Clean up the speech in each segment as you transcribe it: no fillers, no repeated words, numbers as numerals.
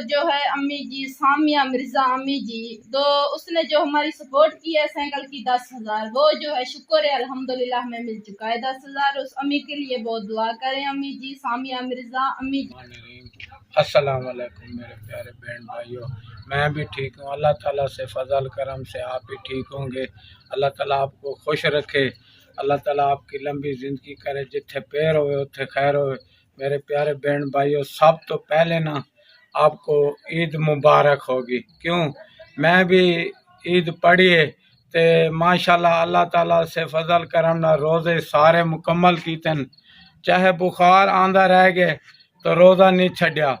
جو ہے امی جی سامیہ مرزا امی جی، تو اس نے جو ہماری سپورٹ کی ہے سینکل کی 10,000، وہ جو ہے شکر ہے الحمدللہ ہمیں مل چکا ہے 10,000۔ اس امی کے لیے بہت دعا کریں امی جی سامیہ مرزا امی جی۔ السلام علیکم میرے پیارے بہن بھائیوں، میں بھی ٹھیک ہوں، اللہ تعالیٰ سے فضل کرم سے آپ بھی ٹھیک ہوں گے۔ اللہ تعالیٰ آپ کو خوش رکھے، اللہ تعالیٰ آپ کی لمبی زندگی کرے، جتھے پیر ہوئے اتھے خیر ہوئے۔ میرے پیارے بہن بھائیوں، سب تو پہلے نا آپ کو عید مبارک ہوگی، کیوں میں بھی عید پڑھیے تے ماشاءاللہ اللہ تعالیٰ سے فضل کرم نہ روزے سارے مکمل کیتن، چاہے بخار آندہ رہ گئے تو روزہ نہیں چھڈیا،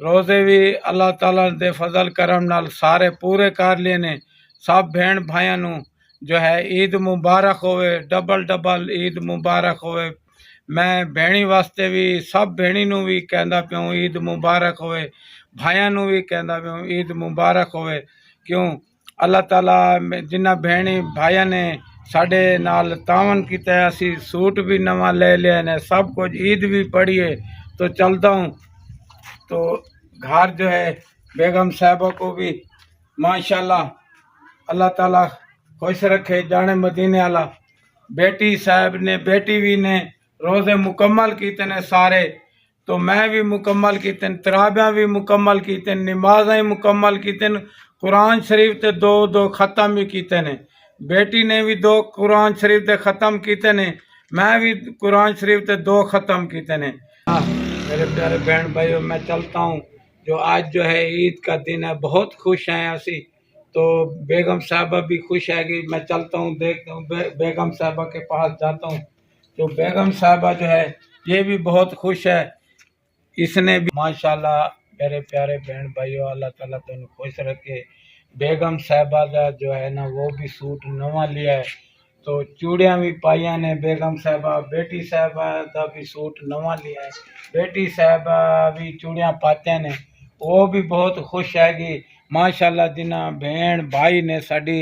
روزے بھی اللہ تعالیٰ دے فضل کرم نال سارے پورے کر لیے نے۔ سب بہن بھائیاں نو جو ہے عید مبارک ہوئے، ڈبل عید مبارک ہوئے۔ میں بہنی واسطے بھی سب بہنی نو بھی کہندا پیوں عید مبارک ہوئے، بھائیاں نو بھی کہندا پیوں عید مبارک ہوئے، کیوں اللہ تعالیٰ جنہ بہنی بھائیاں نے ساڈے نال تعاون کیتا ہے، اسی سوٹ بھی نواں لے لیا نے، سب کچھ عید بھی پڑھیے تو چلتا ہوں۔ تو گھر جو ہے بیگم صاحبہ کو بھی ماشاءاللہ اللہ تعالیٰ خوش رکھے، جانے مدینے والا۔ بیٹی صاحب نے بیٹی بھی نے روزے مکمل کیتے نے سارے، تو میں بھی مکمل کیتے، تراویح بھی مکمل کیتے، نمازیں مکمل کیتے، قرآن شریف تے دو ختم بھی کیتے نے۔ بیٹی نے بھی 2 قرآن شریف تے ختم کیتے نے، میں بھی قرآن شریف تے 2 ختم کیتے نے۔ میرے پیارے بہن بھائیوں، میں چلتا ہوں، جو آج جو ہے عید کا دن ہے، بہت خوش ہیں اسی، تو بیگم صاحبہ بھی خوش ہے گی، میں چلتا ہوں دیکھتا ہوں بیگم صاحبہ کے پاس جاتا ہوں، تو بیگم صاحبہ جو ہے یہ بھی بہت خوش ہے، اس نے بھی ماشاءاللہ۔ میرے پیارے بہن بھائیوں، اللہ تعالیٰ تمہیں خوش رکھے۔ بیگم صاحبہ کا جو ہے نا وہ بھی سوٹ نواں لیا ہے، تو چوڑیاں بھی پائیاں نے بیگم صاحبہ، بیٹی صاحبہ کا بھی سوٹ نواں لیا ہے، بیٹی صاحبہ بھی چوڑیاں پاتے نے، وہ بھی بہت خوش ہے گی ماشاءاللہ۔ جنہ بہن بھائی نے ساری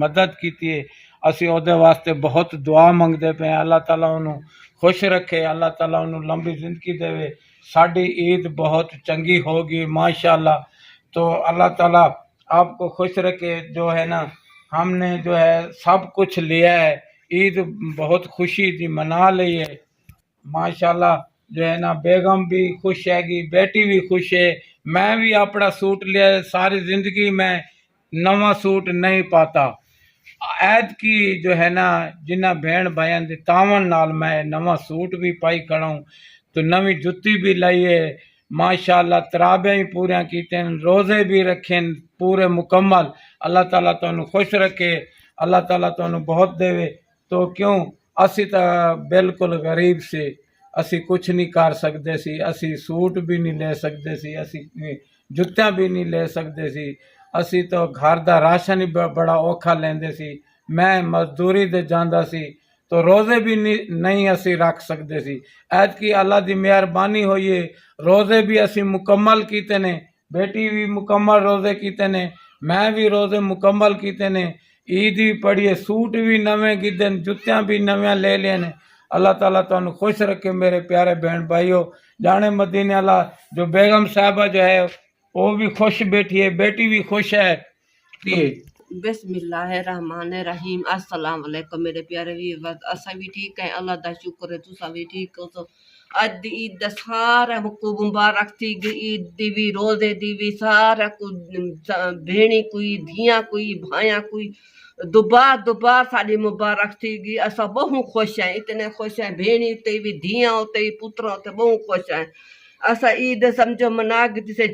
مدد کیتی ہے، اسی اودے واسطے بہت دعا منگتے پے ہیں، اللہ تعالیٰ انہوں خوش رکھے، اللہ تعالیٰ انہوں لمبی زندگی دے، ساری عید بہت چنگی ہوگی ماشاءاللہ۔ تو اللہ تعالیٰ آپ کو خوش رکھے۔ جو ہے نا ہم نے جو ہے سب کچھ لیا ہے، عید بہت خوشی دی منا لی ہے ماشاءاللہ۔ جو ہے نا بیگم بھی خوش ہے گی، بیٹی بھی خوش ہے، میں بھی اپنا سوٹ لیا ہے، ساری زندگی میں نواں سوٹ نہیں پاتا، عید کی جو ہے نا جنہ بہن بھائیاں دے تعاون نال میں نواں سوٹ بھی پائی کھڑا ہوں، تو نویں جتی بھی لائیے ماشاءاللہ، تراویح بھی پوریاں کیتے، روزے بھی رکھیں پورے مکمل۔ اللہ تعالیٰ تانوں خوش رکھے، اللہ تعالیٰ تانوں بہت دے، تو کیوں اسی تا بالکل غریب سے، اسی کچھ نہیں کر سکتے سی، اسی سوٹ بھی نہیں لے سکتے سی، اسی جتیاں بھی نہیں لے سکتے سی، اسی تو گھر دا راشن ہی بڑا اوکھا لیندے سی، میں مزدوری دے جاندا سی، تو روزے بھی نہیں اسی رکھ سکتے سی۔ ایت کی اللہ دی مہربانی ہوئی ہے، روزے بھی اسی مکمل کیتے نے، بیٹی بھی مکمل روزے کیتے نے، میں بھی روزے مکمل کیتے نے، عید بھی پڑھیے، سوٹ بھی نویں گیدن، جتیاں بھی نویں لے لیے نے۔ اللہ تعالیٰ تانوں خوش رکھے میرے پیارے بہن بھائیوں۔ جانے مدینے اللہ جو بیگم صاحبہ جو ہے وہ بھی خوش بیٹھی ہے، بیٹی بھی خوش ہے۔ بسم اللہ الرحمن الرحیم۔ السلام علیکم میرے پیارے ویور، اسا بھی ٹھیک ہے، اللہ دا شکر ہے، تسا بھی ٹھیک ہو۔ تو اج دی عید دا سارا کو مبارک تھی گئی، عید دی بھی روزے دی بھی سارا کو بھیڑی کوئی دھیاں کوئی بھائیاں کوئی دوبار ساری مبارک تھی گئی۔ اسا بہت خوش ہیں، اتنے خوش ہیں، بھیڑی تے بھی دھیاں تے پتروں تے بہت خوش ہیں۔ اسا عید سمجھو منا گئے سے،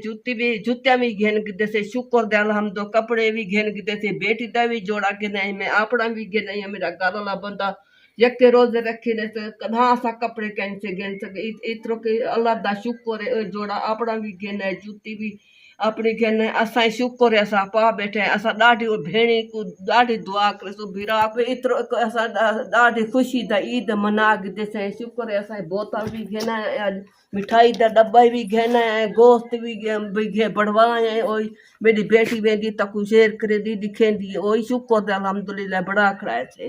جتیاں بھی گھن گئے سے، شکر دے الحمد، کپڑے بھی گھن گئے سے، بیٹی دا بھی جوڑا گھنا ہے، میں اپنا بھی گھنا ہے، میرا گھر والا بندہ یکے روزے رکھے نے کہاں اسا کپڑے کہیں سے گھن سکے، اترو کہ اللہ دا شکر ہے، جوڑا اپنا بھی گھنا ہے، جوتی بھی اپنی گھنا ہے، اسا شکر ہے، اسا پا بیٹھے ہیں، اسا ڈاڈی بھیڑی کو ڈاڈی دعا کرے سو بھیرا اترو اسا ڈاڈی خوشی دا عید منا گئے سے، شکر ہے، اسا بوتل بھی گھنا ہے، مٹھائی دا ڈبا بھی گھنا ہے، گوشت بھی بڑھوائے ہیں، وہی میری بیٹی ویندی تکو شیر کرے دی دکھیں دی، وہی شکر دے الحمدللہ بڑا کھڑائے سے۔